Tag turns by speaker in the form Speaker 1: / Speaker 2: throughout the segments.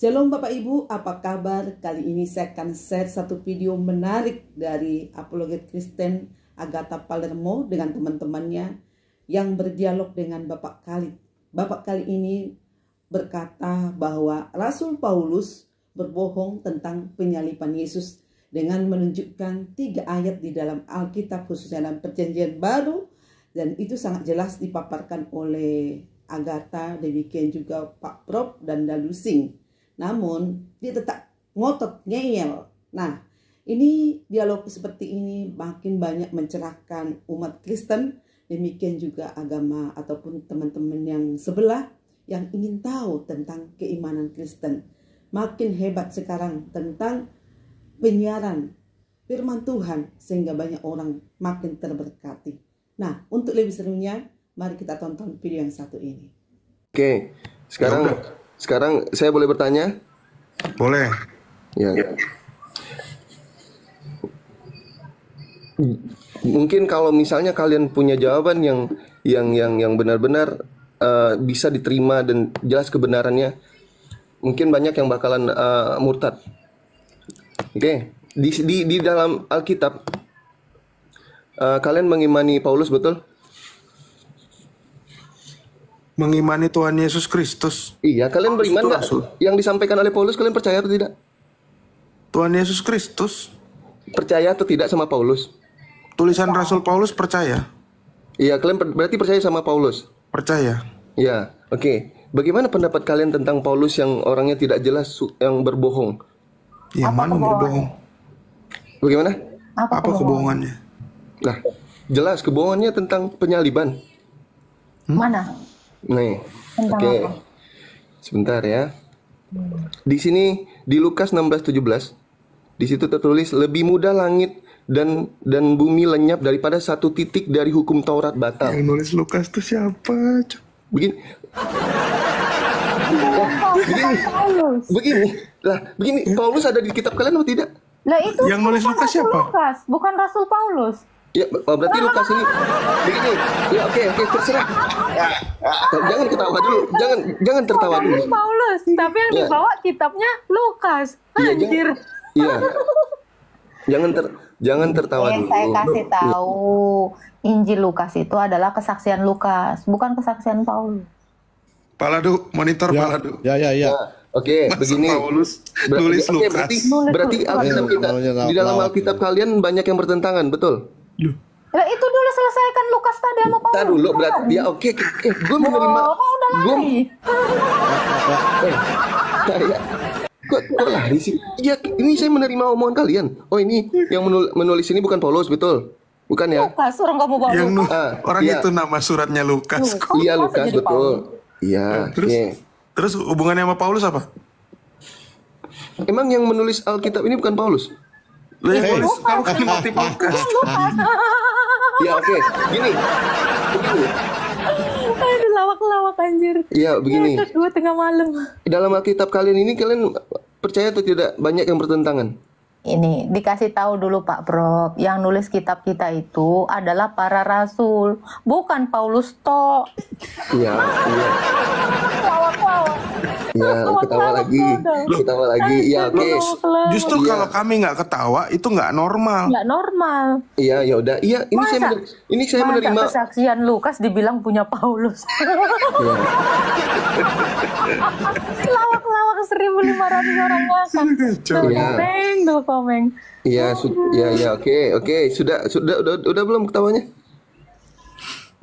Speaker 1: Shalom Bapak Ibu, apa kabar? Kali ini saya akan share satu video menarik dari apologet Kristen Agatha Palermo dengan teman-temannya yang berdialog dengan Bapak Khalid. Bapak kali ini berkata bahwa Rasul Paulus berbohong tentang penyaliban Yesus dengan menunjukkan 3 ayat di dalam Alkitab khususnya dalam Perjanjian Baru, dan itu sangat jelas dipaparkan oleh Agatha, demikian juga Pak Prof dan Dalusing. Namun dia tetap ngotot ngeyel. Nah, ini dialog seperti ini makin banyak mencerahkan umat Kristen, demikian juga agama ataupun teman-teman yang sebelah yang ingin tahu tentang keimanan Kristen. Makin hebat sekarang tentang penyiaran firman Tuhan sehingga banyak orang makin terberkati. Nah, untuk lebih serunya, mari kita tonton video yang satu ini.
Speaker 2: Oke, sekarang saya boleh bertanya?
Speaker 3: Boleh.
Speaker 2: Ya. Mungkin kalau misalnya kalian punya jawaban yang benar-benar bisa diterima dan jelas kebenarannya, mungkin banyak yang bakalan murtad. Oke, di dalam Alkitab kalian mengimani Paulus, betul?
Speaker 3: Mengimani Tuhan Yesus Kristus.
Speaker 2: Iya, kalian beriman nggak? Yang disampaikan oleh Paulus kalian percaya atau tidak?
Speaker 3: Tuhan Yesus Kristus.
Speaker 2: Percaya atau tidak sama Paulus?
Speaker 3: Tulisan Rasul Paulus percaya.
Speaker 2: Iya, kalian berarti percaya sama Paulus?
Speaker 3: Percaya.
Speaker 2: Ya, oke. Bagaimana pendapat kalian tentang Paulus yang orangnya tidak jelas, yang berbohong?
Speaker 3: Yang mana berbohong?
Speaker 2: Bagaimana?
Speaker 3: Apa kebohongannya?
Speaker 2: Nah, jelas kebohongannya tentang penyaliban.
Speaker 4: Mana?
Speaker 2: Nih, oke. Sebentar ya. Di sini di Lukas 16:17, di situ tertulis lebih mudah langit dan bumi lenyap daripada satu titik dari hukum Taurat batal.
Speaker 3: Yang nulis Lukas itu siapa?
Speaker 2: Begini. Begini. Paulus ada di kitab kalian atau tidak?
Speaker 4: Lah itu
Speaker 3: yang nulis Lukas siapa?
Speaker 4: Lukas, bukan Rasul Paulus.
Speaker 2: Ya, berarti Lukas ini begini. Ya, oke, terserah. Jangan ketawa dulu. Jangan tertawa dulu.
Speaker 4: Paulus, tapi yang dibawa kitabnya Lukas. Anjir.
Speaker 2: Iya. Jangan tertawa dulu.
Speaker 4: Saya kasih tahu, Injil Lukas itu adalah kesaksian Lukas, bukan kesaksian Paulus.
Speaker 3: Paladu, monitor
Speaker 5: ya,
Speaker 3: Paladu.
Speaker 5: Ya.
Speaker 2: Oke, begini.
Speaker 3: Paulus nulis Lukas.
Speaker 2: Berarti Alkitab kita di dalam Alkitab kalian banyak yang bertentangan, betul?
Speaker 4: Lah itu dulu selesaikan Lukas tadi sama Paulus.
Speaker 2: Tadi dulu berarti ya oke. Gue menerima.
Speaker 4: Udah lari.
Speaker 2: Kok lari sih? Ya, ini saya menerima omongan kalian. Oh, ini yang menulis ini bukan Paulus, betul? Bukan ya?
Speaker 4: Lukas, orang kamu bawa Lukas.
Speaker 3: Orang itu nama suratnya Lukas.
Speaker 2: Iya, Lukas, betul. Iya.
Speaker 3: Terus hubungannya sama Paulus apa?
Speaker 2: Emang yang menulis Alkitab ini bukan Paulus?
Speaker 3: Kamu kan motif Lukas.
Speaker 2: Ya, oke. Begini.
Speaker 4: Aduh, lawak anjir.
Speaker 2: Iya, begini.
Speaker 4: Dua tengah malam.
Speaker 2: Dalam Alkitab kalian ini kalian percaya atau tidak banyak yang bertentangan?
Speaker 4: Ini dikasih tahu dulu Pak Prof, yang nulis kitab kita itu adalah para rasul, bukan Paulus toh.
Speaker 2: Iya. Ya, ketawa lagi. Ya, oke.
Speaker 3: Justru kalau kami nggak ketawa itu nggak normal.
Speaker 4: Nggak normal.
Speaker 2: Iya, ya udah. Iya, ini saya menerima
Speaker 4: kesaksian Lukas dibilang punya Paulus. Lawak 1.500 orang makan. Komeng.
Speaker 2: Iya, oke. Sudah belum ketawanya?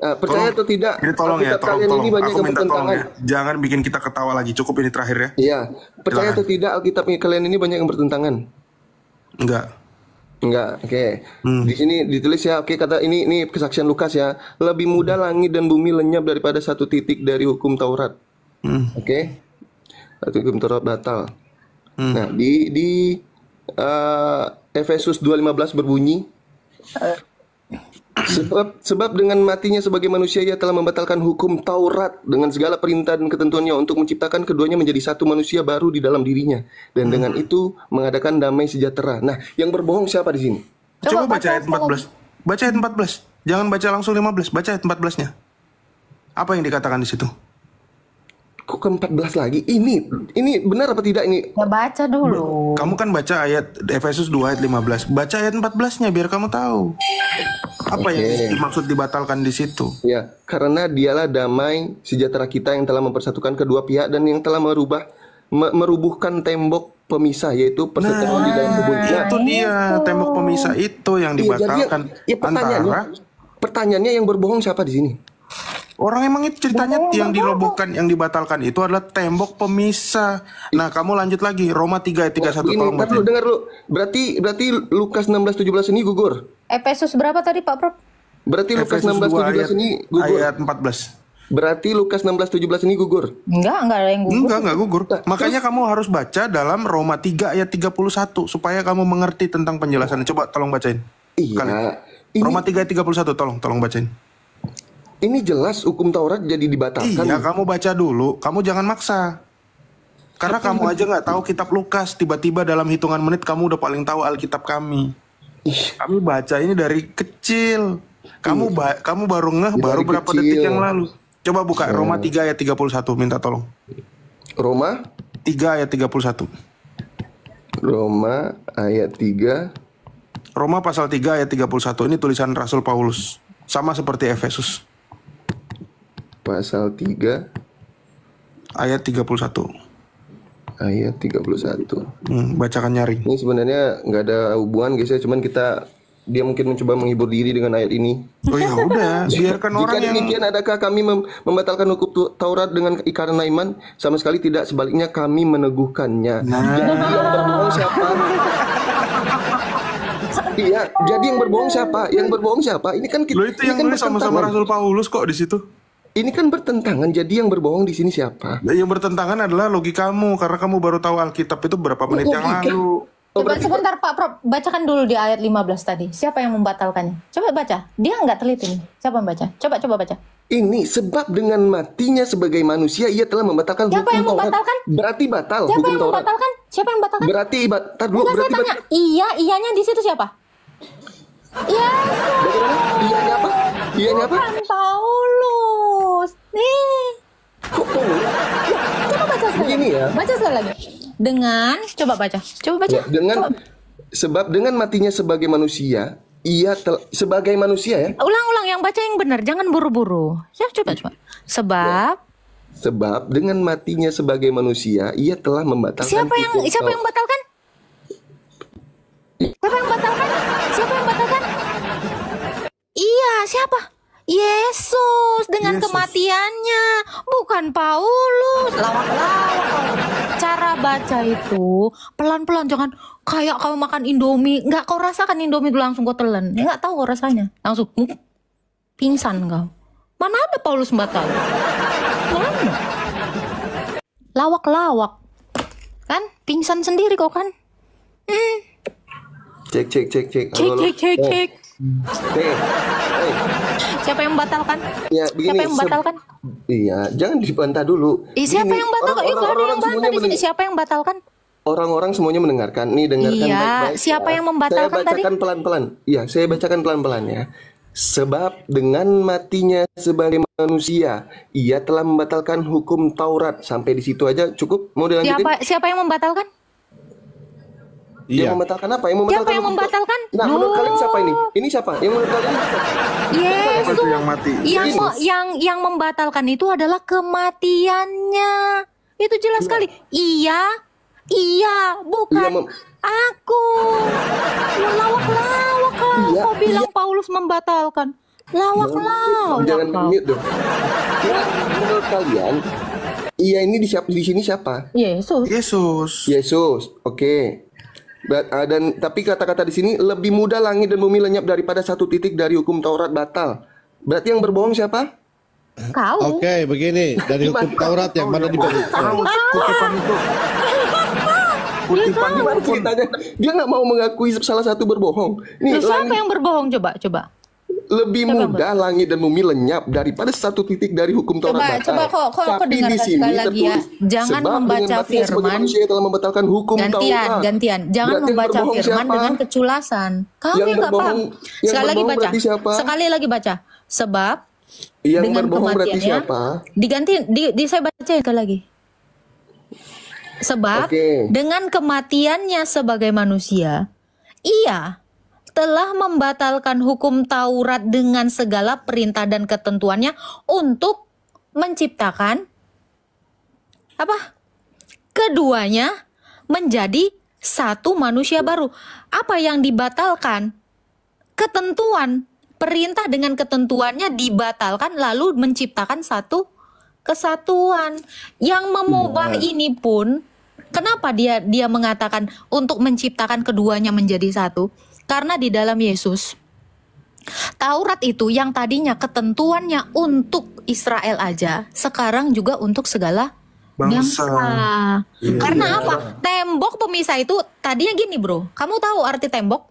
Speaker 2: Percaya atau tidak?
Speaker 3: Ini tolong ya, tolong.
Speaker 2: Ini banyak
Speaker 3: Aku minta tolong
Speaker 2: bertentangan.
Speaker 3: ya. Jangan bikin kita ketawa lagi. Cukup ini terakhir ya.
Speaker 2: Iya. Percaya atau tidak Alkitab kalian ini banyak yang bertentangan?
Speaker 3: Enggak.
Speaker 2: Oke. Di sini ditulis ya. Oke, kata ini kesaksian Lukas ya. Lebih mudah langit dan bumi lenyap daripada satu titik dari hukum Taurat. Oke. Hukum Taurat batal. Nah, di Efesus 2:15 berbunyi, Sebab dengan matinya sebagai manusia ia telah membatalkan hukum Taurat dengan segala perintah dan ketentuannya untuk menciptakan keduanya menjadi satu manusia baru di dalam dirinya, dan dengan itu mengadakan damai sejahtera. Nah, yang berbohong siapa di sini?
Speaker 3: Coba baca ayat 14. Baca ayat 14. Jangan baca langsung 15, baca ayat 14-nya. Apa yang dikatakan di situ?
Speaker 2: Kok ke-14 lagi? Ini benar apa tidak ini?
Speaker 4: Ya baca dulu.
Speaker 3: Kamu kan baca ayat Efesus 2 ayat 15. Baca ayat 14-nya biar kamu tahu. Apa yang dimaksud dibatalkan di situ?
Speaker 2: Ya, karena dialah damai sejahtera kita yang telah mempersatukan kedua pihak dan yang telah merubuhkan tembok pemisah, yaitu perseteruan di dalam tubuh.
Speaker 3: Nah, itu dia tembok pemisah itu yang
Speaker 2: Iya, jadi
Speaker 3: dibatalkan.
Speaker 2: pertanyaannya yang berbohong siapa di sini?
Speaker 3: Orang emang itu ceritanya yang dirobohkan, yang dibatalkan itu adalah tembok pemisah. Nah, kamu lanjut lagi Roma 3 ayat 31 tolong baca.
Speaker 2: Dengar lu. Berarti Lukas 16:17 ini gugur.
Speaker 4: Efesus berapa tadi Pak Prof?
Speaker 2: Berarti Lukas
Speaker 3: Efesus 2
Speaker 2: 16:17 ini gugur.
Speaker 3: ayat 14.
Speaker 2: Berarti Lukas 16:17 ini gugur.
Speaker 4: Enggak ada yang gugur.
Speaker 3: Enggak gugur. Makanya kamu harus baca dalam Roma 3 ayat 31 supaya kamu mengerti tentang penjelasannya. Coba tolong bacain.
Speaker 2: Iya.
Speaker 3: Roma 3 ayat 31 tolong bacain.
Speaker 2: Ini jelas hukum Taurat jadi dibatalkan.
Speaker 3: Iya, kamu baca dulu. Kamu jangan maksa. Karena kamu aja nggak tahu kitab Lukas. Tiba-tiba dalam hitungan menit kamu udah paling tahu Alkitab kami. Kami baca ini dari kecil. Kamu baru ngeh baru berapa detik yang lalu. Coba buka Roma 3 ayat 31. Minta tolong.
Speaker 2: Roma
Speaker 3: 3 ayat 31.
Speaker 2: Roma ayat 3.
Speaker 3: Roma pasal 3 ayat 31. Ini tulisan Rasul Paulus. Sama seperti Efesus.
Speaker 2: Pasal 3
Speaker 3: ayat 31.
Speaker 2: ayat 31.
Speaker 3: Bacakan nyaring.
Speaker 2: Ini sebenarnya nggak ada hubungan guys ya, cuman dia mungkin mencoba menghibur diri dengan ayat ini.
Speaker 3: Oh ya udah, biarkan orang
Speaker 2: Jika demikian, adakah kami membatalkan hukum Taurat dengan ikatan iman? Sama sekali tidak, sebaliknya kami meneguhkannya. Jadi yang berbohong siapa? Iya, jadi yang berbohong siapa? Yang berbohong siapa? Ini kan
Speaker 3: Lo itu yang nulis sama-sama Rasul Paulus kok di situ.
Speaker 2: Ini kan bertentangan. Jadi yang berbohong di sini siapa?
Speaker 3: Yang bertentangan adalah logikamu karena kamu baru tahu Alkitab itu berapa menit yang lalu.
Speaker 4: Coba sebentar Pak Prof, bacakan dulu di ayat 15 tadi. Siapa yang membatalkannya? Coba baca. Dia nggak teliti nih. Siapa yang baca? Coba baca.
Speaker 2: Ini sebab dengan matinya sebagai manusia ia telah membatalkan
Speaker 4: Siapa
Speaker 2: hukum
Speaker 4: yang membatalkan?
Speaker 2: Taurat. Berarti batal
Speaker 4: Siapa
Speaker 2: hukum
Speaker 4: yang
Speaker 2: Taurat.
Speaker 4: membatalkan? Siapa yang membatalkan?
Speaker 2: Berarti batal dulu.
Speaker 4: Enggak, saya tanya. Iyanya di situ siapa? Iya.
Speaker 2: Iyanya apa? Iyanya apa?
Speaker 4: Bukan Paulus. Nih.
Speaker 2: Kok Paulus?
Speaker 4: Coba baca sekali.
Speaker 2: Begini ya.
Speaker 4: Baca sekali lagi. Dengan coba baca.
Speaker 2: Ya, sebab dengan matinya sebagai manusia, sebagai manusia ya.
Speaker 4: Ulang yang baca yang benar, jangan buru-buru. Coba.
Speaker 2: Sebab dengan matinya sebagai manusia, ia telah membatalkan.
Speaker 4: Siapa yang batalkan? Siapa yang batalkan? Iya, siapa? Yesus dengan kematiannya, bukan Paulus. Lawak-lawak. Cara baca itu pelan-pelan, jangan kayak kau makan Indomie, nggak kau rasakan Indomie dulu langsung kau telan, nggak tahu kau rasanya, langsung pingsan kau. Mana ada Paulus batal? Mana? Lawak-lawak, kan? Pingsan sendiri kau kan?
Speaker 2: Cek.
Speaker 4: Cek. Siapa yang membatalkan?
Speaker 2: Ya, begini,
Speaker 4: siapa yang membatalkan?
Speaker 2: Iya, jangan dibantah dulu.
Speaker 4: Siapa yang batalkan? Ada yang bantah di sini. Siapa yang batalkan?
Speaker 2: Orang-orang semuanya mendengarkan. Nih, dengarkan baik-baik.
Speaker 4: Siapa yang membatalkan tadi?
Speaker 2: Saya bacakan pelan-pelan. Iya, saya bacakan pelan-pelan ya. Sebab dengan matinya sebagai manusia, ia telah membatalkan hukum Taurat. Sampai di situ aja cukup. Mau dilanjutin?
Speaker 4: Siapa yang membatalkan?
Speaker 2: Yang membatalkan apa?
Speaker 4: Siapa yang membatalkan?
Speaker 2: Nah, menurut kalian siapa ini? Ini siapa? Yang menurut kalian siapa?
Speaker 4: Yesus.
Speaker 3: Yang mati.
Speaker 4: Yang membatalkan itu adalah kematiannya. Itu jelas sekali. Iya, bukan aku. Lawak-lawak kau bilang Paulus membatalkan. Lawak-lawak.
Speaker 2: Jangan mute dong. Menurut kalian, ini di sini siapa? Yesus. Oke. Tapi kata-kata di sini lebih mudah langit dan bumi lenyap daripada satu titik dari hukum Taurat batal. Berarti yang berbohong siapa?
Speaker 4: Kau.
Speaker 5: Oke, begini, dari hukum Taurat yang mana dibatalkan?
Speaker 2: Kutipan ceritanya dia nggak mau mengakui salah satu berbohong.
Speaker 4: Siapa yang berbohong? Coba.
Speaker 2: Lebih mudah langit dan bumi lenyap daripada satu titik dari hukum Taurat batal.
Speaker 4: Coba kok dengarkan sekali lagi ya. Jangan membaca firman.
Speaker 2: Telah membatalkan hukum Taurat.
Speaker 4: Gantian. Jangan membaca firman dengan keculasan. Kau yang nggak paham. Sekali lagi baca. Sebab
Speaker 2: Yang
Speaker 4: dengan
Speaker 2: berbohong berarti
Speaker 4: kematiannya
Speaker 2: siapa?
Speaker 4: diganti saya baca sekali lagi. Sebab
Speaker 2: Oke.
Speaker 4: dengan kematiannya sebagai manusia, ia telah membatalkan hukum Taurat dengan segala perintah dan ketentuannya untuk menciptakan apa? Keduanya menjadi satu manusia baru. Apa yang dibatalkan? Ketentuan, perintah dengan ketentuannya dibatalkan lalu menciptakan satu kesatuan. Yang mengubah ini pun, kenapa dia mengatakan untuk menciptakan keduanya menjadi satu? Karena di dalam Yesus, Taurat itu yang tadinya ketentuannya untuk Israel aja, sekarang juga untuk segala bangsa. Karena apa? Tembok pemisah itu tadinya gini bro, kamu tahu arti tembok?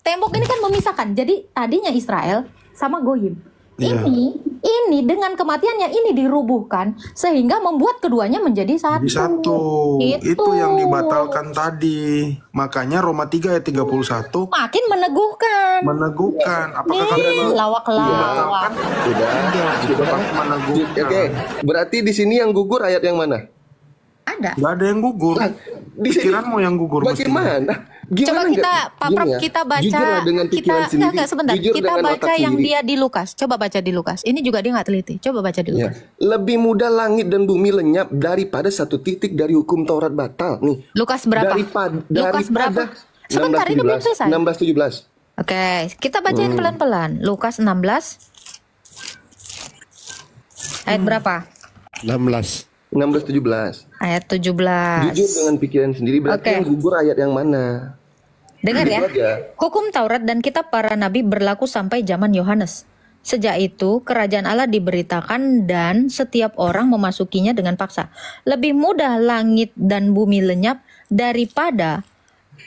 Speaker 4: Tembok ini kan memisahkan, jadi tadinya Israel sama Goyim. Ini dengan kematiannya ini dirubuhkan sehingga membuat keduanya menjadi satu.
Speaker 3: Jadi satu. Itu yang dibatalkan tadi. Makanya Roma 3 ayat 31
Speaker 4: makin meneguhkan.
Speaker 3: Apakah kalian
Speaker 4: lawak-lawak.
Speaker 2: Sudah.
Speaker 3: meneguhkan?
Speaker 2: Oke, berarti di sini yang gugur ayat yang mana?
Speaker 4: Ada.
Speaker 3: Gak ada yang gugur. Pikiranmu yang gugur.
Speaker 2: Bagaimana?
Speaker 4: Coba kita, Pak Prab, kita baca,
Speaker 2: Jujurlah dengan pikiran sendiri.
Speaker 4: enggak, sebentar,
Speaker 2: Jujur
Speaker 4: kita
Speaker 2: dengan
Speaker 4: baca
Speaker 2: otak
Speaker 4: yang
Speaker 2: sendiri.
Speaker 4: dia di Lukas. Coba baca di Lukas. Ini juga dia nggak teliti. Coba baca di Lukas.
Speaker 2: Ya. Lebih mudah langit dan bumi lenyap daripada satu titik dari hukum Taurat batal. Nih.
Speaker 4: Lukas berapa? Lukas berapa? Sebentar, ini belum selesai.
Speaker 2: 16-17.
Speaker 4: Oke, kita bacain pelan-pelan. Lukas 16. Ayat berapa?
Speaker 5: 16.
Speaker 2: 16-17.
Speaker 4: Ayat 17.
Speaker 2: Jujur dengan pikiran sendiri, berarti
Speaker 4: Oke.
Speaker 2: yang gugur ayat yang mana?
Speaker 4: Dengar ya.
Speaker 2: Gitu aja.
Speaker 4: Hukum Taurat dan kitab para nabi berlaku sampai zaman Yohanes. Sejak itu, kerajaan Allah diberitakan dan setiap orang memasukinya dengan paksa. Lebih mudah langit dan bumi lenyap daripada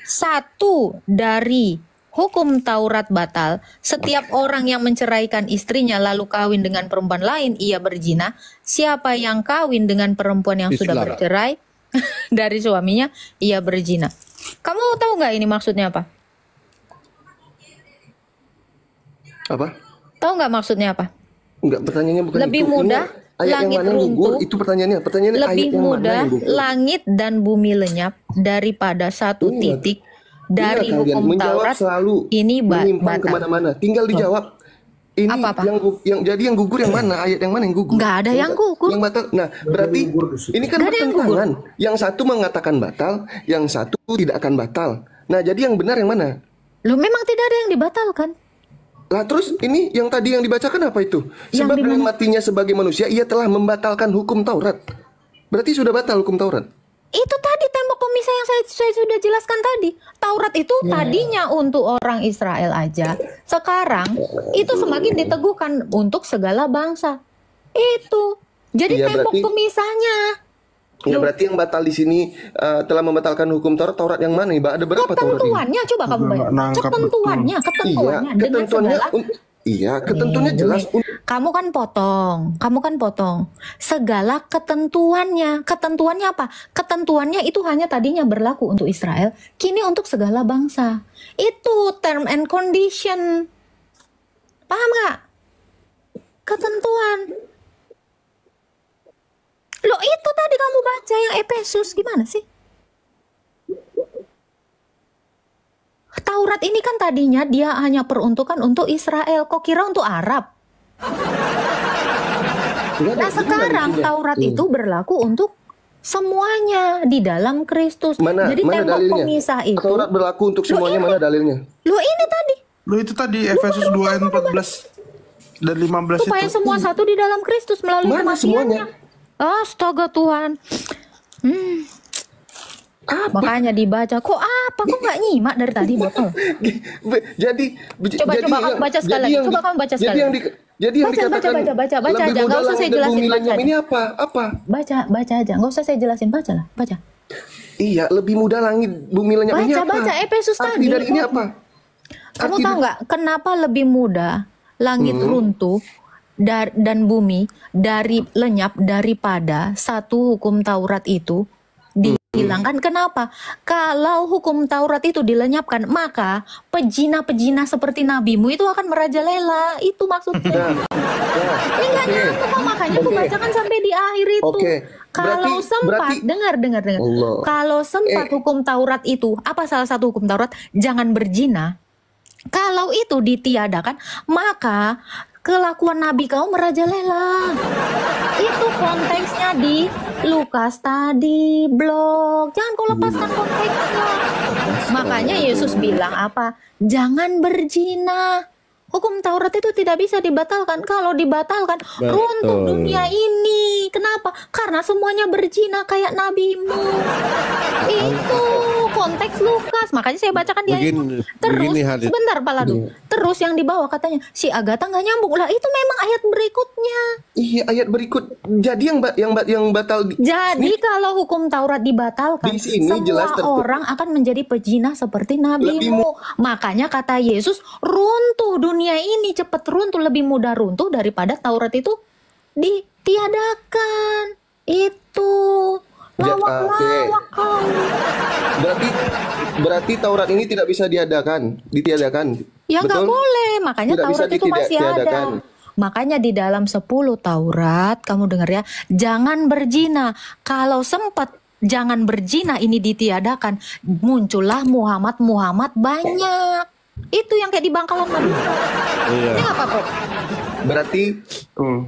Speaker 4: satu dari hukum Taurat batal. Setiap orang yang menceraikan istrinya lalu kawin dengan perempuan lain, ia berzina. Siapa yang kawin dengan perempuan yang sudah
Speaker 5: Islam.
Speaker 4: bercerai dari suaminya, ia berzina. Kamu tahu nggak ini maksudnya apa?
Speaker 2: Apa?
Speaker 4: Tahu nggak maksudnya apa?
Speaker 2: Enggak, pertanyaannya bukan
Speaker 4: Lebih
Speaker 2: itu. Ini
Speaker 4: mudah
Speaker 2: ayat yang
Speaker 4: langit
Speaker 2: mana yang gugur?
Speaker 4: runtuh.
Speaker 2: Itu pertanyaannya. Pertanyaannya ayat
Speaker 4: Lebih
Speaker 2: yang mana
Speaker 4: mudah
Speaker 2: yang gugur?
Speaker 4: langit dan bumi lenyap daripada satu
Speaker 2: Ingat.
Speaker 4: titik dari
Speaker 2: Ingat kalian,
Speaker 4: hukum
Speaker 2: menjawab
Speaker 4: Taurat
Speaker 2: selalu
Speaker 4: ini
Speaker 2: menyimpang
Speaker 4: batal.
Speaker 2: kemana-mana. Tinggal dijawab. Ini
Speaker 4: Apa-apa?
Speaker 2: yang jadi yang gugur yang mana? Ayat yang mana yang gugur?
Speaker 4: Nggak ada yang gugur.
Speaker 2: Yang batal. Nah, berarti ini kan
Speaker 4: Nggak ada yang
Speaker 2: bertentangan. Yang satu mengatakan batal, yang satu tidak akan batal. Nah, jadi yang benar yang mana?
Speaker 4: Loh, memang tidak ada yang dibatalkan.
Speaker 2: Lah terus ini yang tadi yang dibacakan apa itu?
Speaker 4: Yang
Speaker 2: Sebab dengan
Speaker 4: dibilang-
Speaker 2: matinya sebagai manusia ia telah membatalkan hukum Taurat. Berarti sudah batal hukum Taurat.
Speaker 4: Itu tadi tembok pemisah yang saya sudah jelaskan tadi. Taurat itu tadinya untuk orang Israel aja. Sekarang itu semakin diteguhkan untuk segala bangsa. Itu. Jadi
Speaker 2: Iya,
Speaker 4: tembok
Speaker 2: berarti-
Speaker 4: pemisahnya.
Speaker 2: Ya berarti yang batal di sini telah membatalkan hukum Taurat. Taurat yang mana? Iba ada berapa Taurat ini?
Speaker 4: Ketentuannya coba kamu bayar.
Speaker 3: Nggak nangkap
Speaker 4: Ketentuannya
Speaker 2: Iya,
Speaker 4: dengan
Speaker 2: ketentuannya
Speaker 4: segala.
Speaker 2: iya, ketentuannya jelas.
Speaker 4: Kamu kan potong. Segala ketentuannya. Ketentuannya apa? Ketentuannya itu hanya tadinya berlaku untuk Israel, kini untuk segala bangsa. Itu term and condition. Paham nggak? Ketentuan. Loh, itu tadi kamu baca yang Efesus gimana sih? Taurat ini kan tadinya dia hanya peruntukan untuk Israel. Kok kira untuk Arab?
Speaker 2: Enggak ada,
Speaker 4: Nah
Speaker 2: jadi
Speaker 4: sekarang
Speaker 2: nggak ada
Speaker 4: Taurat
Speaker 2: isinya.
Speaker 4: itu berlaku untuk semuanya di dalam Kristus.
Speaker 2: Mana
Speaker 4: Jadi
Speaker 2: mana
Speaker 4: tembok
Speaker 2: dalilnya?
Speaker 4: pemisah itu.
Speaker 2: Taurat berlaku untuk semuanya, mana dalilnya?
Speaker 4: Loh ini tadi.
Speaker 3: Loh itu tadi Efesus 2 ayat 14 dan 15
Speaker 4: Supaya
Speaker 3: itu.
Speaker 4: semua satu di dalam Kristus melalui
Speaker 2: Mana
Speaker 4: kematiannya. Astaga Tuhan.
Speaker 2: Apa?
Speaker 4: Makanya dibaca. Kok apa? Kok nggak nyimak dari tadi botol?
Speaker 2: Jadi
Speaker 4: Coba kamu baca sekali lagi. Coba kamu baca sekali lagi.
Speaker 2: Jadi yang
Speaker 4: Baca,
Speaker 2: dikatakan
Speaker 4: baca
Speaker 2: lebih
Speaker 4: aja. Nggak
Speaker 2: mudah
Speaker 4: usah saya
Speaker 2: langit dan
Speaker 4: jelasin,
Speaker 2: bumi
Speaker 4: baca
Speaker 2: lenyap
Speaker 4: aja.
Speaker 2: ini apa? Apa?
Speaker 4: Baca aja. Nggak usah saya jelasin. Bacalah. Baca.
Speaker 2: Iya, lebih mudah langit bumi lenyap ini apa?
Speaker 4: Baca Efesus
Speaker 2: Arti
Speaker 4: tadi.
Speaker 2: dari ini apa?
Speaker 4: Kamu
Speaker 2: Arti
Speaker 4: tahu nggak kenapa lebih mudah langit runtuh dan bumi dari lenyap daripada satu hukum Taurat itu bilang kan kenapa? Kalau hukum Taurat itu dilenyapkan, maka pejina-pejina seperti nabimu itu akan merajalela. Itu maksudnya. Ini nggak nyambung kok, makanya aku bacakan sampai di akhir itu.
Speaker 2: Oke.
Speaker 4: Kalau sempat, dengar.
Speaker 2: Allah.
Speaker 4: Kalau sempat hukum Taurat itu, apa salah satu hukum Taurat? Jangan berzina. Kalau itu ditiadakan, maka kelakuan nabi kau merajalela. Itu konteksnya di Lukas tadi, blog. Jangan kau lepaskan konteksnya. Makanya Yesus bilang apa? Jangan berzina. Hukum Taurat itu tidak bisa dibatalkan. Kalau dibatalkan, runtuh dunia ini. Kenapa? Karena semuanya berzina kayak nabimu. Itu konteks Lukas. Makanya saya bacakan di ayat. Terus, sebentar Pak Ladu. Terus yang di bawah katanya, si Agatha nggak nyambung. Lah itu memang ayat berikutnya.
Speaker 2: Iya, ayat berikut. Jadi yang batal.
Speaker 4: Jadi kalau hukum Taurat dibatalkan,
Speaker 2: di sini
Speaker 4: semua
Speaker 2: jelas
Speaker 4: orang akan menjadi pejina seperti nabimu. Makanya kata Yesus, runtuh dunia ini, cepat runtuh, lebih mudah runtuh daripada Taurat itu ditiadakan. Itu lawak-lawak kau.
Speaker 2: Berarti Taurat ini tidak bisa ditiadakan.
Speaker 4: Ya nggak boleh, makanya
Speaker 2: Tidak
Speaker 4: Taurat
Speaker 2: bisa
Speaker 4: itu masih
Speaker 2: ditiadakan.
Speaker 4: ada. Makanya di dalam 10 Taurat, kamu dengar ya, jangan berzina. Kalau sempat jangan berzina ini ditiadakan, muncullah Muhammad banyak. Itu yang kayak di Bangkalan Madura. Ini apa Prof?
Speaker 2: Berarti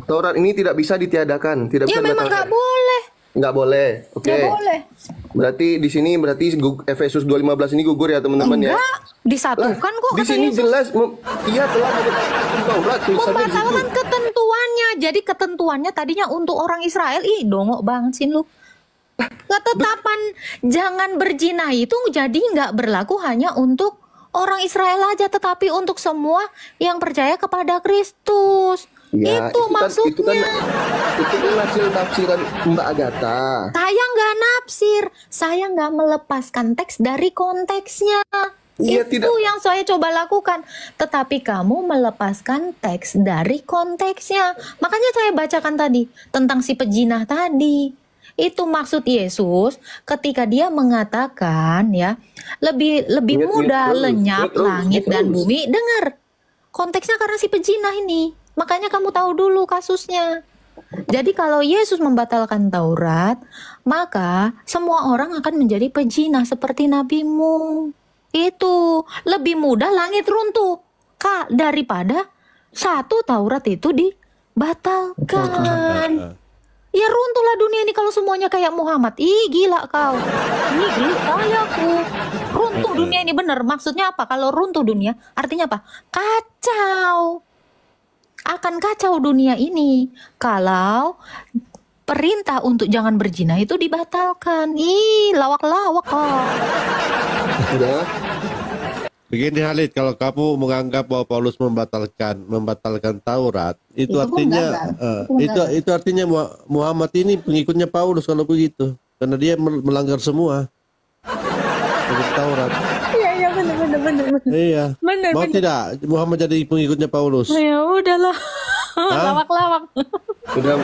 Speaker 2: Taurat ini tidak bisa ditiadakan, tidak
Speaker 4: Ya
Speaker 2: bisa
Speaker 4: memang nggak boleh.
Speaker 2: Nggak boleh. Oke.
Speaker 4: Nggak boleh.
Speaker 2: Berarti di sini Efesus 2:15 ini gugur ya teman-teman ya.
Speaker 4: Enggak, disatukan kok
Speaker 2: Di
Speaker 4: kata
Speaker 2: sini
Speaker 4: Yesus.
Speaker 2: jelas ia telah membatalkan Taurat tulisannya di situ.
Speaker 4: Membatalkan ketentuannya. Jadi ketentuannya tadinya untuk orang Israel. Ih, dongok banget sih lu. Ketetapan jangan berzina itu jadi nggak berlaku hanya untuk orang Israel aja, tetapi untuk semua yang percaya kepada Kristus.
Speaker 2: Ya,
Speaker 4: itu maksudnya.
Speaker 2: Itu kan hasil tafsiran Mbak Agatha.
Speaker 4: Saya nggak nafsir, saya nggak melepaskan teks dari konteksnya.
Speaker 2: Iya,
Speaker 4: Itu
Speaker 2: tidak.
Speaker 4: yang saya coba lakukan. Tetapi kamu melepaskan teks dari konteksnya. Makanya saya bacakan tadi tentang si pejinah tadi. Itu maksud Yesus ketika dia mengatakan ya, lebih mudah lenyap langit dan bumi. Dengar. Konteksnya karena si pejinah ini. Makanya kamu tahu dulu kasusnya. Jadi kalau Yesus membatalkan Taurat, maka semua orang akan menjadi pejinah seperti nabimu. Itu lebih mudah langit runtuh daripada satu Taurat itu dibatalkan. Ya runtuhlah dunia ini kalau semuanya kayak Muhammad. Ih gila kau. Ih gila kayaku. Runtuh dunia ini bener. Maksudnya apa? Kalau runtuh dunia artinya apa? Kacau. Akan kacau dunia ini kalau perintah untuk jangan berzina itu dibatalkan. Ih, lawak-lawak kok.
Speaker 2: Sudah.
Speaker 5: Begini Halid, kalau kamu menganggap bahwa Paulus membatalkan Taurat, itu artinya itu artinya Muhammad ini pengikutnya Paulus kalau begitu, karena dia melanggar semua Taurat.
Speaker 4: Iya benar.
Speaker 5: Iya. Mau tidak Muhammad jadi pengikutnya Paulus?
Speaker 4: Ya udahlah. Lawak-lawak.
Speaker 2: Sudah.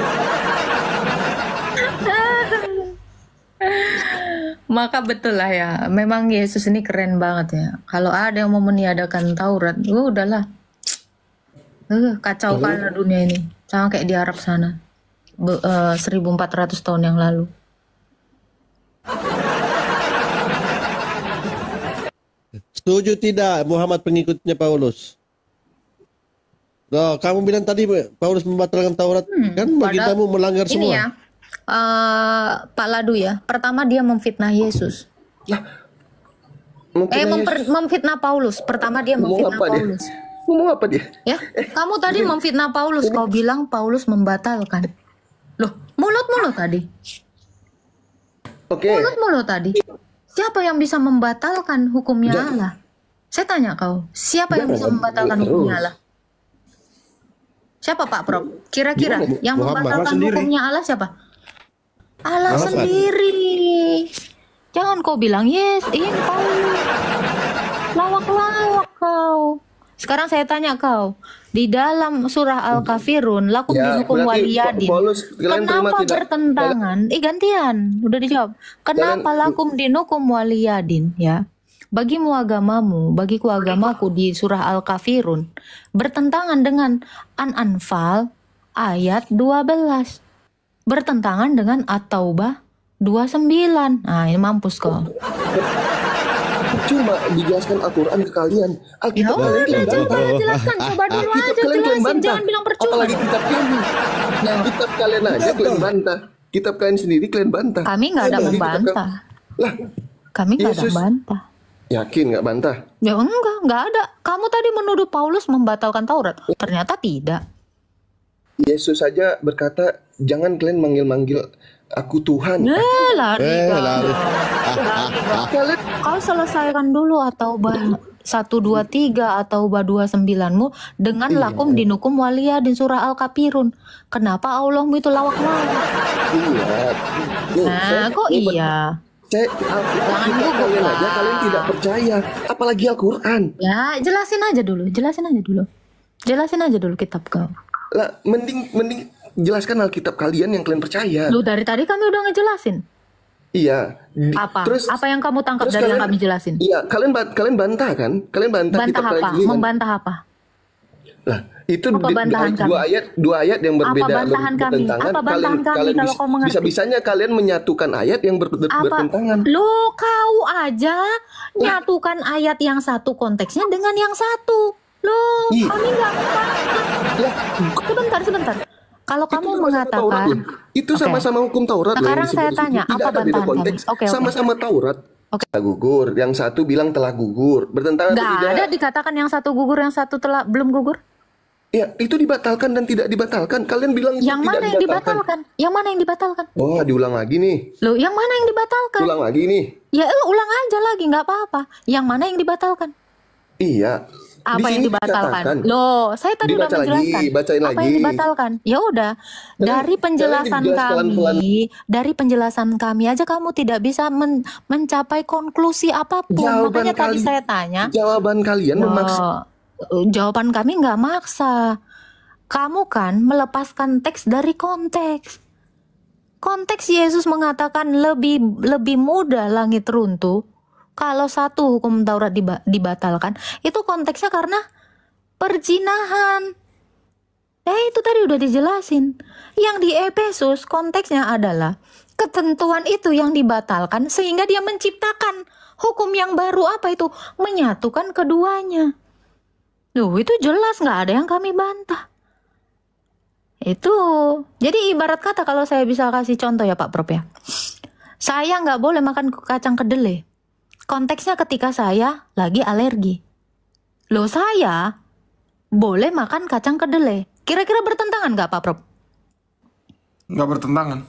Speaker 4: Maka betul lah ya. Memang Yesus ini keren banget ya. Kalau ada yang mau meniadakan Taurat, udahlah. Kacau kan dunia ini. Sama kayak di Arab sana. 1400 tahun yang lalu.
Speaker 5: Setuju tidak Muhammad pengikutnya Paulus? Loh, kamu bilang tadi Paulus membatalkan Taurat, kan bagi kamu melanggar semua.
Speaker 4: Ini ya, Pak Ladu ya. Pertama dia memfitnah Yesus. Memfitnah Paulus. Pertama dia memfitnah Paulus.
Speaker 2: Ngomong apa dia?
Speaker 4: Ya, kamu tadi memfitnah Paulus. Kau bilang Paulus membatalkan. Loh, mulut-mulut tadi.
Speaker 2: Oke.
Speaker 4: Mulut-mulut tadi. Siapa yang bisa membatalkan hukumnya Allah? Saya tanya kau, siapa yang bisa membatalkan hukumnya Allah? Siapa Pak Prof? Kira-kira yang membatalkan hukumnya Allah siapa? Allah sendiri. Jangan kau bilang yes, ini Paulus. Lawak-lawak kau. Sekarang saya tanya kau, di dalam surah Al-Kafirun, lakum
Speaker 2: Ya,
Speaker 4: dinukum
Speaker 2: berarti
Speaker 4: waliyadin.
Speaker 2: Paulus kalian terima
Speaker 4: Kenapa
Speaker 2: tidak?
Speaker 4: bertentangan? Gantian, udah dijawab. Kenapa
Speaker 2: Kalian
Speaker 4: lakum dinukum waliyadin? Ya, bagimu agamamu, bagiku agamaku di surah Al-Kafirun bertentangan dengan An-Anfal ayat 12. Bertentangan dengan At-Taubah 29. Nah, ini mampus kau.
Speaker 2: cuma dijelaskan Al-Quran ke kalian.
Speaker 4: Ya
Speaker 2: Alkitab kalian
Speaker 4: udah,
Speaker 2: kalian
Speaker 4: coba
Speaker 2: bantah.
Speaker 4: jelaskan, coba dulu
Speaker 2: Alkitab
Speaker 4: aja
Speaker 2: kalian
Speaker 4: jelasin,
Speaker 2: bantah.
Speaker 4: jangan bilang percuma.
Speaker 2: Apalagi kitab kami. Kitab kalian aja kalian bantah. Kitab kalian sendiri kalian bantah.
Speaker 4: Kami nggak ada
Speaker 2: Apalagi kitab
Speaker 4: membantah.
Speaker 2: Lah,
Speaker 4: Kami nggak ada
Speaker 2: Yesus
Speaker 4: membantah.
Speaker 2: yakin nggak bantah?
Speaker 4: Ya nggak ada. Kamu tadi menuduh Paulus membatalkan Taurat. Ternyata tidak.
Speaker 2: Yesus saja berkata, jangan kalian manggil-manggil aku Tuhan.
Speaker 4: Lari kau.
Speaker 5: lari.
Speaker 2: Kalian
Speaker 4: Kau selesaikan dulu atau 123 atau 29-mu dengan lakum dinukum waliyadin surah Al-Kafirun. Kenapa Allahmu itu lawak-lawak?
Speaker 2: iya. Nih,
Speaker 4: Nah, kok iya?
Speaker 2: Saya Alkitab kalian aja kalian tidak percaya, apalagi Al-Quran.
Speaker 4: Ya, jelasin aja dulu kitab kau.
Speaker 2: Lah, mending jelaskan Alkitab kalian yang kalian percaya.
Speaker 4: Lu dari tadi kami udah ngejelasin.
Speaker 2: Iya.
Speaker 4: Apa?
Speaker 2: Terus
Speaker 4: Apa yang kamu tangkap
Speaker 2: terus
Speaker 4: dari yang
Speaker 2: kalian-
Speaker 4: kami jelasin?
Speaker 2: Iya, kalian bantah kan? Kalian bantah
Speaker 4: Bantah
Speaker 2: kitab kalian
Speaker 4: apa?
Speaker 2: sendiri kan?
Speaker 4: Membantah apa?
Speaker 2: Lah, itu
Speaker 4: Apa bantahan kami?
Speaker 2: dua ayat yang berbeda
Speaker 4: bantahan kami?
Speaker 2: bertentangan.
Speaker 4: Apa bantahan kami kalau kau mengerti?
Speaker 2: Bisa-bisanya kalian menyatukan ayat yang bertentangan.
Speaker 4: Lu kau aja nyatukan ayat yang satu konteksnya dengan yang satu. Lu
Speaker 2: Ih.
Speaker 4: kami nggak
Speaker 2: Lah,
Speaker 4: sebentar. Kalau
Speaker 2: itu
Speaker 4: kamu
Speaker 2: sama-sama
Speaker 4: mengatakan
Speaker 2: Taurat loh. Itu
Speaker 4: Oke.
Speaker 2: sama-sama hukum Taurat loh.
Speaker 4: Sekarang
Speaker 2: yang
Speaker 4: saya
Speaker 2: disebut di
Speaker 4: tanya,
Speaker 2: situ. Tidak
Speaker 4: apa
Speaker 2: ada beda
Speaker 4: bantahan kami?
Speaker 2: konteks.
Speaker 4: Oke.
Speaker 2: Sama-sama Taurat.
Speaker 4: Oke.
Speaker 2: Telah gugur. Yang satu bilang telah gugur. Bertentangan atau
Speaker 4: nggak
Speaker 2: tidak?
Speaker 4: ada dikatakan yang satu gugur, yang satu telah belum gugur.
Speaker 2: Ya, itu dibatalkan dan tidak dibatalkan. Kalian bilang itu
Speaker 4: Yang
Speaker 2: tidak
Speaker 4: mana yang dibatalkan? Yang mana yang dibatalkan?
Speaker 2: Oh, diulang lagi nih.
Speaker 4: Loh, yang mana yang dibatalkan?
Speaker 2: Ulang lagi nih.
Speaker 4: Ya ulang aja lagi, nggak apa-apa. Yang mana yang dibatalkan?
Speaker 2: Iya. Di
Speaker 4: Apa yang
Speaker 2: sini
Speaker 4: dibatalkan?
Speaker 2: dikatakan.
Speaker 4: Loh, saya tadi udah
Speaker 2: Dibaca lagi,
Speaker 4: menjelaskan.
Speaker 2: bacain
Speaker 4: Apa
Speaker 2: lagi.
Speaker 4: yang dibatalkan? Ya udah, dari penjelasan
Speaker 2: dijelaskan
Speaker 4: dari penjelasan kami aja kamu tidak bisa mencapai konklusi apapun.
Speaker 2: Jawaban
Speaker 4: Makanya tadi
Speaker 2: kali-
Speaker 4: saya tanya.
Speaker 2: Jawaban kalian memaksa.
Speaker 4: Jawaban kami nggak maksa. Kamu kan melepaskan teks dari konteks. Konteks Yesus mengatakan lebih mudah langit runtuh kalau satu hukum Taurat dibatalkan. Itu konteksnya karena perzinahan. Itu tadi udah dijelasin. Yang di Efesus konteksnya adalah ketentuan itu yang dibatalkan sehingga dia menciptakan hukum yang baru. Apa itu? Menyatukan keduanya. Itu jelas, nggak ada yang kami bantah. Itu. Jadi ibarat kata kalau saya bisa kasih contoh ya Pak Prof ya. Saya nggak boleh makan kacang kedelai. Konteksnya ketika saya lagi alergi. Loh, saya boleh makan kacang kedelai. Kira-kira bertentangan nggak Pak Prof?
Speaker 3: Nggak bertentangan.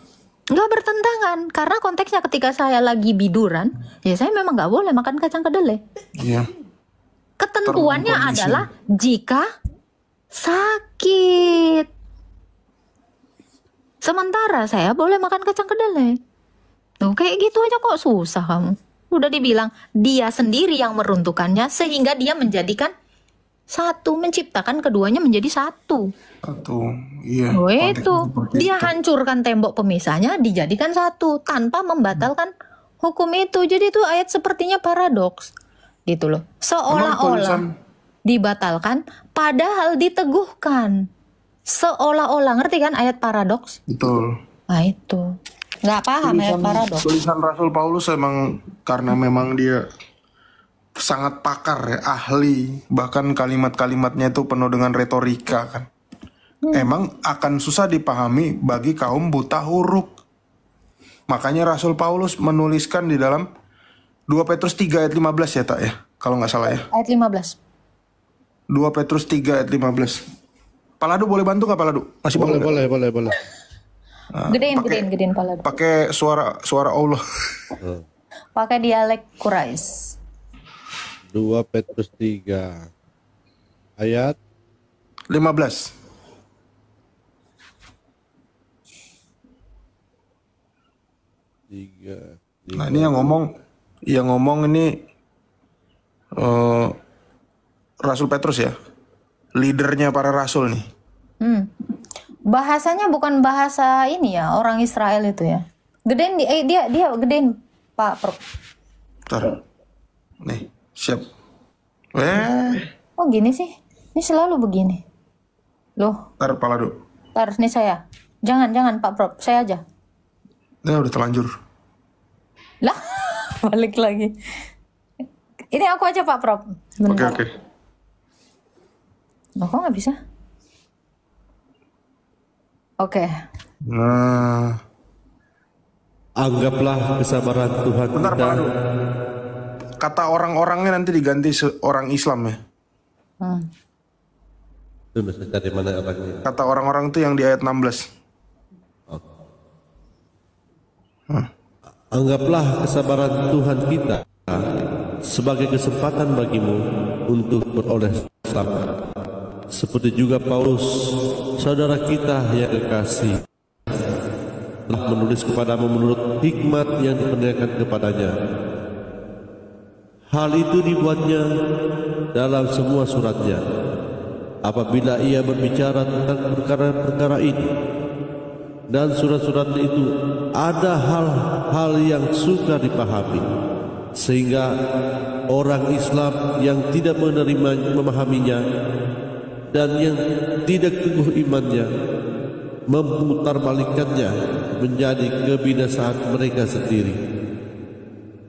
Speaker 4: Nggak bertentangan. Karena konteksnya ketika saya lagi biduran, ya saya memang nggak boleh makan kacang kedelai.
Speaker 3: Iya.
Speaker 4: Ketentuannya
Speaker 3: Tergantung kondisi.
Speaker 4: adalah jika sakit. Sementara saya boleh makan kacang kedelai. Tuh kayak gitu aja kok susah kamu. Udah dibilang dia sendiri yang meruntuhkannya sehingga dia menjadikan satu, menciptakan keduanya menjadi satu.
Speaker 3: Satu. Iya.
Speaker 4: Oh
Speaker 3: konteksnya
Speaker 4: itu,
Speaker 3: seperti
Speaker 4: dia
Speaker 3: itu.
Speaker 4: hancurkan tembok pemisahnya dijadikan satu tanpa membatalkan hukum itu. Jadi itu ayat sepertinya paradoks. Gitu loh.
Speaker 3: Emang
Speaker 4: Seolah-olah dibatalkan padahal diteguhkan. Seolah-olah, ngerti kan ayat paradoks?
Speaker 3: Betul.
Speaker 4: Nah itu. Nggak paham ayat paradoks.
Speaker 3: Tulisan Rasul Paulus emang karena memang dia sangat pakar ya, ahli, bahkan kalimat-kalimatnya itu penuh dengan retorika kan. Emang akan susah dipahami bagi kaum buta huruf. Makanya Rasul Paulus menuliskan di dalam 2 Petrus 3 ayat 15 ya tak ya, kalau nggak salah ya.
Speaker 4: Ayat 15.
Speaker 3: 2 Petrus 3 ayat 15. Paladu boleh bantu nggak Paladu? Masih bangun nggak?
Speaker 5: Boleh.
Speaker 4: Gedein pala.
Speaker 3: Pakai suara Allah.
Speaker 4: Pakai dialek Quraisy.
Speaker 5: 2 Petrus 3 ayat
Speaker 3: 15.
Speaker 5: tiga.
Speaker 3: Nah ini yang ngomong ini Rasul Petrus ya, leadernya para rasul nih.
Speaker 4: Bahasanya bukan bahasa ini ya, orang Israel itu ya. Gedein dia gedein Pak Prof.
Speaker 3: Bentar. Nih, siap.
Speaker 4: Oh gini sih, ini selalu begini. Loh,
Speaker 3: Ntar pala dulu.
Speaker 4: ntar nih saya. Jangan Pak Prof, saya aja.
Speaker 3: Ini udah terlanjur.
Speaker 4: Lah, balik lagi. Ini aku aja Pak Prof.
Speaker 3: Oke.
Speaker 4: Loh, kok nggak bisa? Oke.
Speaker 3: Nah,
Speaker 5: Anggaplah kesabaran Tuhan
Speaker 3: bentar
Speaker 5: kita.
Speaker 3: pala dulu. Kata orang-orangnya nanti diganti orang Islam ya.
Speaker 5: Itu bisa cari mana orangnya.
Speaker 3: Kata orang-orang itu yang di ayat 16.
Speaker 5: Anggaplah kesabaran Tuhan kita sebagai kesempatan bagimu untuk beroleh selamat. Seperti juga Paulus, saudara kita yang kekasih, telah menulis kepadamu menurut hikmat yang diperlihatkan kepadanya. Hal itu dibuatnya dalam semua suratnya. Apabila ia berbicara tentang perkara-perkara ini, dan surat-surat itu ada hal-hal yang sukar dipahami, sehingga orang Islam yang tidak memahaminya dan yang tidak teguh imannya memutarbalikkannya menjadi kebinasaan mereka sendiri,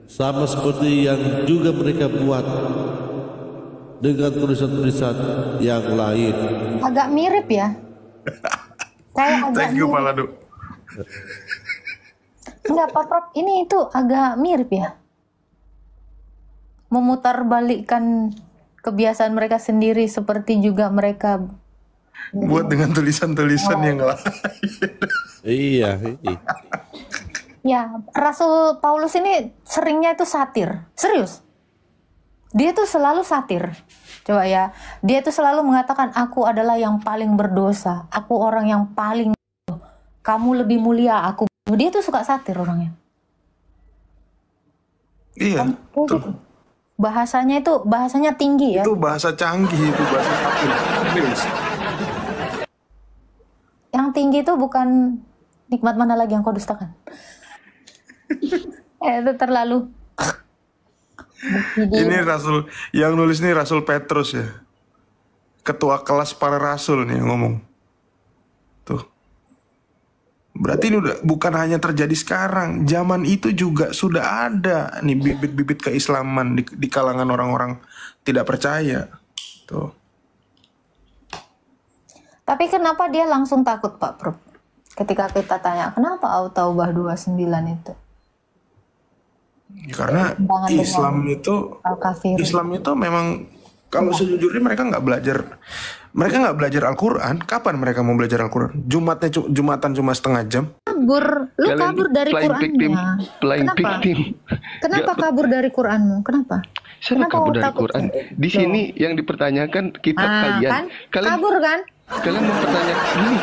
Speaker 5: sama seperti yang juga mereka buat dengan tulisan-tulisan yang lain.
Speaker 4: Agak mirip ya. Kayak agak
Speaker 3: Thank you
Speaker 4: mirip.
Speaker 3: Paladu.
Speaker 4: Enggak Pak Prof, ini itu agak mirip ya. Memutarbalikkan kebiasaan mereka sendiri seperti juga mereka
Speaker 3: Buat dengan tulisan-tulisan yang lain.
Speaker 5: Iya.
Speaker 4: ya, Rasul Paulus ini seringnya itu satir. Serius. Dia tuh selalu satir. Coba ya, dia tuh selalu mengatakan aku adalah yang paling berdosa. Aku orang yang paling kamu lebih mulia aku. Dia tuh suka satir orangnya.
Speaker 3: Iya. Tuh.
Speaker 4: Bahasanya tinggi ya.
Speaker 3: Itu bahasa canggih, itu bahasa satir. Serius.
Speaker 4: Yang tinggi itu bukan nikmat mana lagi yang kau dustakan. Itu terlalu.
Speaker 3: Ini Rasul yang nulis nih Rasul Petrus ya. Ketua kelas para rasul nih yang ngomong. Tuh. Berarti ini udah bukan hanya terjadi sekarang, zaman itu juga sudah ada nih bibit-bibit keislaman di kalangan orang-orang tidak percaya. Tuh.
Speaker 4: Tapi kenapa dia langsung takut Pak Prof? Ketika kita tanya, kenapa At-Taubah 29 itu?
Speaker 3: Ya, karena
Speaker 4: Dengan
Speaker 3: Islam itu memang kalau sejujurnya mereka nggak belajar Al-Quran. Kapan mereka mau belajar Al-Quran? Jumatan cuma setengah jam.
Speaker 4: Kabur, lu
Speaker 2: Kalian
Speaker 4: kabur dari Qurannya.
Speaker 2: playing
Speaker 4: Kenapa?
Speaker 2: victim.
Speaker 4: Kenapa kabur dari Quranmu? Kenapa?
Speaker 2: Saya
Speaker 4: Kenapa
Speaker 2: kabur
Speaker 4: kau
Speaker 2: dari
Speaker 4: takut?
Speaker 2: Quran. Di sini yang dipertanyakan kitab kalian.
Speaker 4: Kan?
Speaker 2: Kalian
Speaker 4: Kabur kan?
Speaker 2: kalian mempertanyakan ini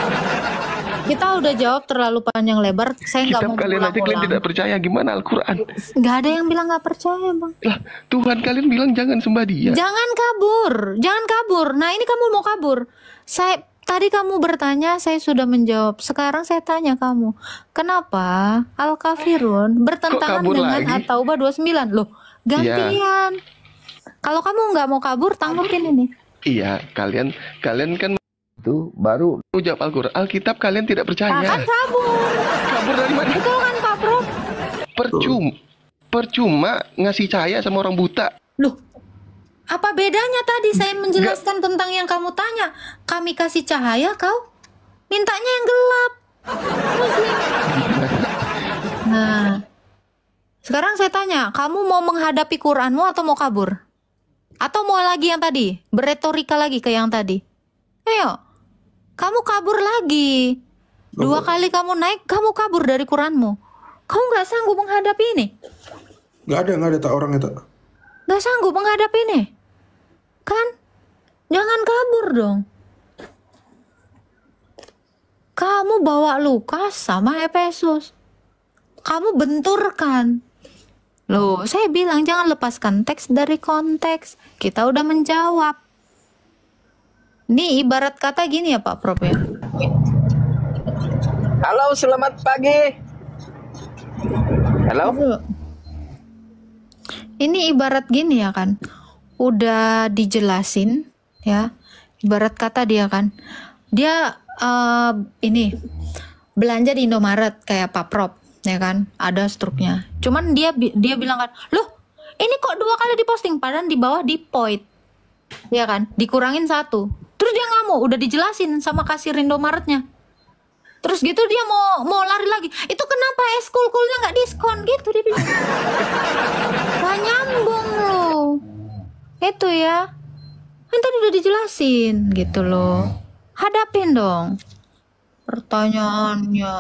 Speaker 4: Kita udah jawab terlalu panjang lebar. Saya nggak
Speaker 2: kitab
Speaker 4: mau
Speaker 2: kalian aja kalian
Speaker 4: ulang-ulang.
Speaker 2: tidak percaya gimana Al-Quran.
Speaker 4: Nggak ada yang bilang nggak percaya bang.
Speaker 2: Lah, Tuhan kalian bilang jangan sembah dia.
Speaker 4: Jangan kabur. Nah ini kamu mau kabur. Tadi kamu bertanya, saya sudah menjawab. Sekarang saya tanya kamu, kenapa Al-Kafirun bertentangan
Speaker 2: kabur
Speaker 4: dengan
Speaker 2: lagi?
Speaker 4: At-Taubah 29? Loh, gantian. Kalau kamu nggak mau kabur, tanggepin ini.
Speaker 2: Iya, kalian kan itu baru jawab Al-Quran. Alkitab kalian tidak percaya.
Speaker 4: Kan kabur.
Speaker 2: Kabur dari mana?
Speaker 4: Betul kan Pak Prof?
Speaker 2: Percuma ngasih cahaya sama orang buta.
Speaker 4: Loh, apa bedanya tadi saya menjelaskan tentang yang kamu tanya? Kami kasih cahaya, kau mintanya yang gelap. Muslim. Nah, sekarang saya tanya, kamu mau menghadapi Quranmu atau mau kabur? Atau mau lagi yang tadi? Beretorika lagi ke yang tadi? Ayo, kamu kabur lagi. 2 kali kamu naik, kamu kabur dari Quranmu. Kamu nggak sanggup menghadapi ini?
Speaker 3: Nggak ada tak orang itu.
Speaker 4: Gak sanggup menghadapi ini? Kan? Jangan kabur dong. Kamu bawa Lukas sama Efesus. Kamu benturkan. Loh, saya bilang jangan lepaskan teks dari konteks. Kita udah menjawab. Ini ibarat kata gini ya Pak Prof ya.
Speaker 6: Halo, selamat pagi. Halo.
Speaker 4: Ini ibarat gini ya kan. Udah dijelasin ya. Ibarat kata dia kan. Dia ini belanja di Indomaret kayak Pak Prof ya kan. Ada struknya. Cuman dia bilang kan, "Loh, ini kok 2 kali diposting padahal di bawah di point." Ya kan? Dikurangin 1. Terus dia ngamuk, udah dijelasin sama kasir Indomaretnya. Terus gitu dia mau lari lagi. Itu kenapa es-kulkulnya nggak diskon gitu dia bilang. Gak nyambung loh. Itu ya. Kan tadi udah dijelasin gitu loh. Hadapin dong pertanyaannya.